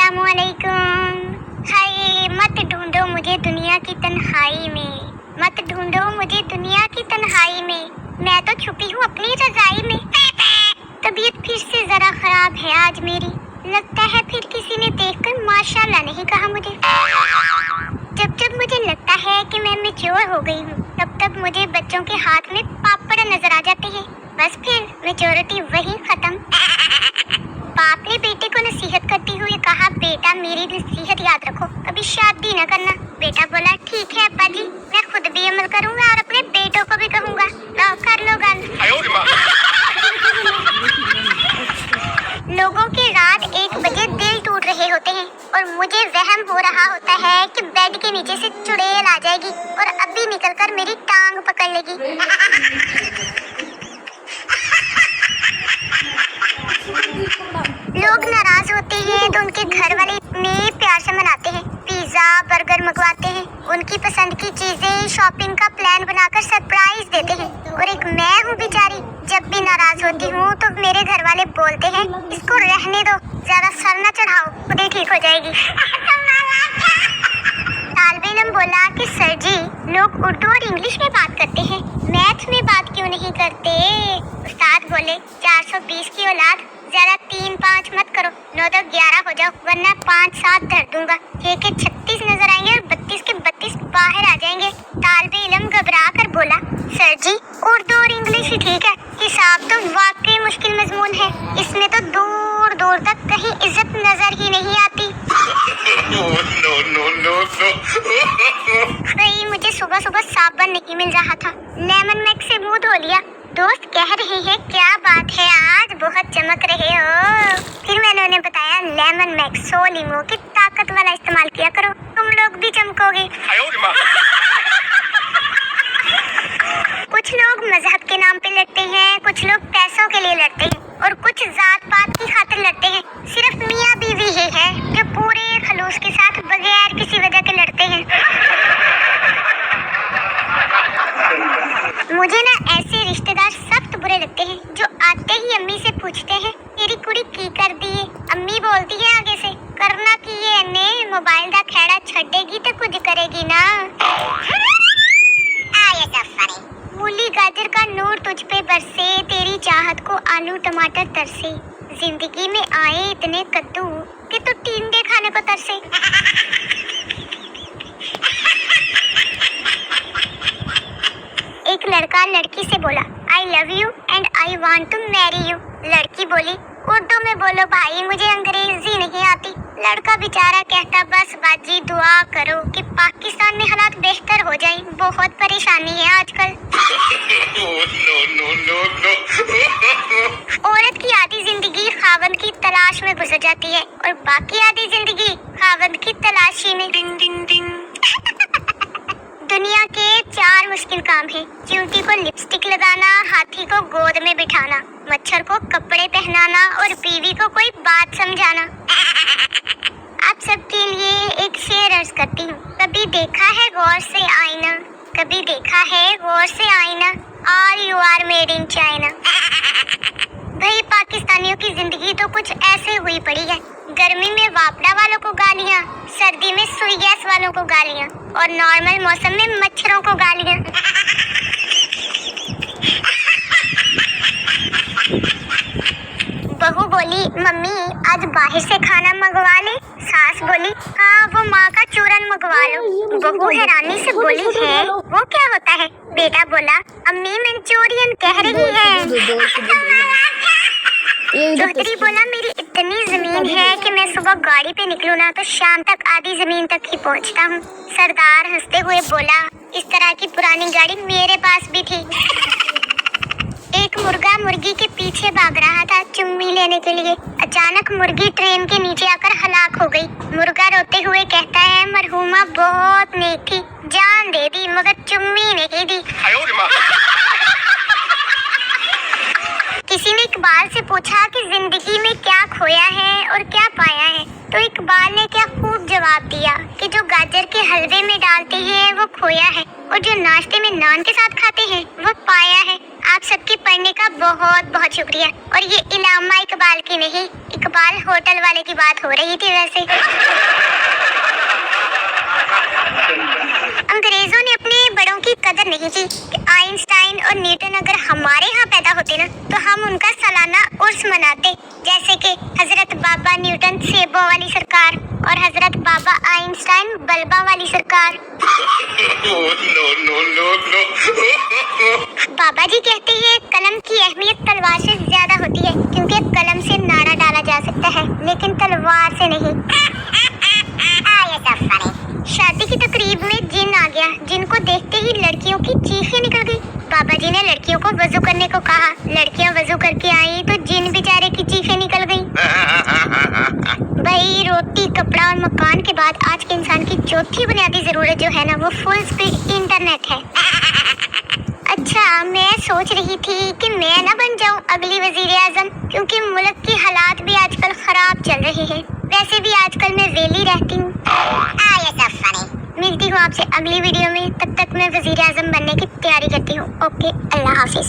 अस्सलामुअलैकुम। हाय मत ढूंढो मुझे दुनिया की तन्हाई में, मत ढूंढो मुझे दुनिया की तन्हाई में, मैं तो छुपी हूँ अपनी रजाई में। तबीयत फिर से जरा खराब है आज मेरी, लगता है फिर किसी ने देखकर माशाल्लाह नहीं कहा मुझे। जब जब मुझे लगता है कि मैं मैच्योर हो गई हूँ, तब तब मुझे बच्चों के हाथ में पापड़ नजर आ जाते हैं। बस फिर मैच्योरिटी वही खत्म। बाप ने बेटे को नसीहत करते हुए कहा, बेटा मेरी नसीहत याद रखो, कभी शादी न करना। बेटा बोला, ठीक है अब्बा जी, मैं खुद भी अमल करूँगा और अपने बेटों को भी कहूँगा। लो कर लो गल। लोगों के रात 1 बजे दिल टूट रहे होते हैं और मुझे वहम हो रहा होता है कि बेड के नीचे से चुड़ैल आ जाएगी और अभी निकलकर मेरी टांग पकड़ लेगी। लोग नाराज होते हैं तो उनके घर वाले इतने प्यार से मनाते हैं, पिज्जा बर्गर मंगवाते हैं, उनकी पसंद की चीजें शॉपिंग का प्लान बनाकर सरप्राइज देते हैं। और एक मैं हूँ बेचारी, जब भी नाराज होती हूँ तो मेरे घर वाले बोलते हैं, इसको रहने दो, ज्यादा सर न चढ़ाओ, खुद ही ठीक हो जाएगी। तालिबे इल्म बोला कि सर जी, लोग उर्दू और इंग्लिश में बात करते हैं, मैथ में बात क्यों नहीं करते? उस्ताद बोले, 420 की औलाद, जरा 3-5 मत करो, 9-11 हो जाओ, वरना 5-7 धर दूंगा। 6 के 36 नजर आएंगे और 32 के 32 बाहर आ जाएंगे। तालिबे इल्म घबरा कर बोला, सर जी उर्दू और इंग्लिश ही ठीक है, हिसाब तो वाकई मुश्किल मजमून है, इसमें तो दूर दूर तक कहीं इज्जत नजर ही नहीं आती। भाई मुझे सुबह सुबह साबुन नहीं मिल रहा था, लेमन मैक्स से मुंह धो लिया। दोस्त कह रहे हैं, क्या बात है आज बहुत चमक रहे हो। फिर मैंने उन्हें बताया, लेमन मैक्स 100 लीमों की ताकत वाला इस्तेमाल किया करो, तुम लोग भी चमकोगे। कुछ लोग मजहब के नाम पे लड़ते हैं, कुछ लोग पैसों के लिए लड़ते हैं और कुछ जात पात की खातिर लड़ते हैं। सिर्फ मियाँ बीवी ही है जो पूरे खलूस के साथ बगैर किसी वजह के लड़ते हैं। मुझे ना ऐसे रिश्तेदार सख्त बुरे लगते हैं जो आते ही अम्मी से पूछते हैं, तेरी कुड़ी की कर दी है? अम्मी बोलती है आगे से, करना की है ने, मोबाइल दा खेड़ा छड़ेगी तो कुछ करेगी ना। मूली गाजर का नूर तुझ पे बरसे, तेरी चाहत को आलू टमाटर तरसे, जिंदगी में आए इतने कद्दू कि तू टींडे खाने को तरसे। एक लड़का लड़की से बोला, I love you and I want to marry you. लड़की बोली, उर्दू में बोलो भाई, मुझे अंग्रेजी नहीं आती। लड़का बेचारा कहता, बस बाजी दुआ करो कि पाकिस्तान में हालात बेहतर हो जाएं, बहुत परेशानी है आजकल। औरत की आधी जिंदगी खावंद की तलाश में गुजर जाती है और बाकी आधी जिंदगी खावंद की तलाशी में। डिंग डिंग डिंग। दुनिया के 4 मुश्किल काम हैं, चींटी को लिपस्टिक लगाना, हाथी को गोद में बिठाना, मच्छर को कपड़े पहनाना और बीवी को कोई बात समझाना। आप सबके लिए एक शेर अर्ज करती हूँ, कभी देखा है गौर से आईना, कभी देखा है गौर से आईना, और you are made in China. भाई पाकिस्तानियों की जिंदगी तो कुछ ऐसे हुई पड़ी है, गर्मी में वापड़ा वालों को गालियाँ, सर्दी में सुई गैस वालों को गालियाँ और नॉर्मल मौसम में मच्छरों को गालियाँ। बहू बोली, मम्मी आज बाहर से खाना मंगवा ले। सास बोली, हाँ वो माँ का चूरन मंगवा लो। बहू हैरानी से बोली, है वो क्या होता है? बेटा बोला, अम्मी मंचूरियन कह रही है। चौधरी बोला, मेरी इतनी जमीन है कि मैं सुबह गाड़ी पे निकलूं ना तो शाम तक आधी जमीन तक ही पहुंचता हूँ। सरदार हंसते हुए बोला, इस तरह की पुरानी गाड़ी मेरे पास भी थी। एक मुर्गा मुर्गी के पीछे भाग रहा था चुम्मी लेने के लिए। अचानक मुर्गी ट्रेन के नीचे आकर हलाक हो गई। मुर्गा रोते हुए कहता है, मरहुमा बहुत नेक थी, जान दे दी मगर चुम्मी नहीं दी। किसी ने इकबाल से पूछा कि जिंदगी में क्या खोया है और क्या पाया है, तो इकबाल ने क्या खूब जवाब दिया कि जो गाजर के हलवे में डालते हैं वो खोया है और जो नाश्ते में नान के साथ खाते हैं वो पाया है। आप सबके पढ़ने का बहुत बहुत शुक्रिया। और ये इलामा इकबाल की नहीं, इकबाल होटल वाले की बात हो रही थी वैसे। अंग्रेजों ने अपने बड़ों की कदर नहीं की कि आइंस्टाइन और न्यूटन अगर हमारे यहाँ पैदा होते ना तो हम उनका सालाना उर्स मनाते, जैसे कि हजरत बाबा न्यूटन सेबों वाली सरकार और हजरत बाबा आइंस्टाइन बल्बा वाली सरकार। बाबा जी कहते हैं कलम की अहमियत तलवार से ज्यादा होती है, क्योंकि कलम से नाड़ा डाला जा सकता है लेकिन तलवार से नहीं। शादी की तकरीब में जिन आ गया, जिनको देखते ही लड़कियों की चीखें निकल गई। बाबा जी ने लड़कियों को वजू करने को कहा, लड़कियां वजू करके आई तो जिन बेचारे की चीखें निकल गई। भाई रोटी कपड़ा और मकान के बाद आज के इंसान की चौथी बुनियादी जरूरत जो है ना वो फुल स्पीड इंटरनेट है। अच्छा, मैं सोच रही थी कि मैं ना बन जाऊं अगली वजीर आजम, क्योंकि मुल्क की हालात भी आजकल खराब चल रहे हैं। वैसे भी आजकल मैं वेली रहती हूँ। मिलती हूँ आपसे अगली वीडियो में, तब तक मैं वजीर आजम बनने की तैयारी करती हूँ। ओके, अल्लाह हाफिज।